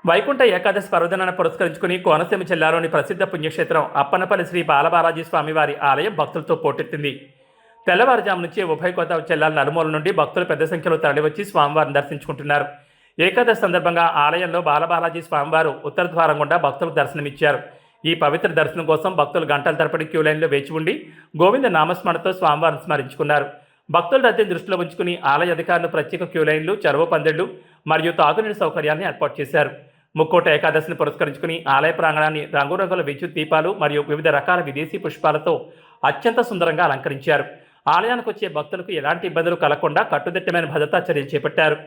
వైకుంఠ ఏకాదశి పర్వదినాన్ని పురస్కరించుకుని కోనసీమ జిల్లాలోని ప్రసిద్ధ పుణ్యక్షేత్రం అప్పన్నపల్లి శ్రీ బాలబాలాజీ స్వామివారి ఆలయం భక్తులతో పోటెత్తింది. తెల్లవారుజాము నుంచి ఉభయ గోదావరి జిల్లాల నలుమూల నుండి భక్తులు పెద్ద సంఖ్యలో తరలివచ్చి స్వామివారిని దర్శించుకుంటున్నారు. ఏకాదశి సందర్భంగా ఆలయంలో బాలబాలాజీ స్వామివారు ఉత్తర ద్వారం గుండా భక్తులకు దర్శనమిచ్చారు. ఈ పవిత్ర దర్శనం కోసం భక్తులు గంటల తరబడి క్యూ లైన్లో వేచి ఉండి గోవింద నామస్మరణతో స్వామివారిని స్మరించుకున్నారు. భక్తుల రద్దీని దృష్టిలో ఉంచుకుని ఆలయ అధికారులు ప్రత్యేక క్యూ లైన్లు, చెరువు పందిళ్లు మరియు తాగునీటి సౌకర్యాన్ని ఏర్పాటు చేశారు. ముక్కోట ఏకాదశిని పురస్కరించుకుని ఆలయ ప్రాంగణాన్ని రంగురంగుల విద్యుత్ దీపాలు మరియు వివిధ రకాల విదేశీ పుష్పాలతో అత్యంత సుందరంగా అలంకరించారు. ఆలయానికి వచ్చే భక్తులకు ఎలాంటి ఇబ్బందులు కలగకుండా కట్టుదిట్టమైన భద్రతా చర్యలు చేపట్టారు.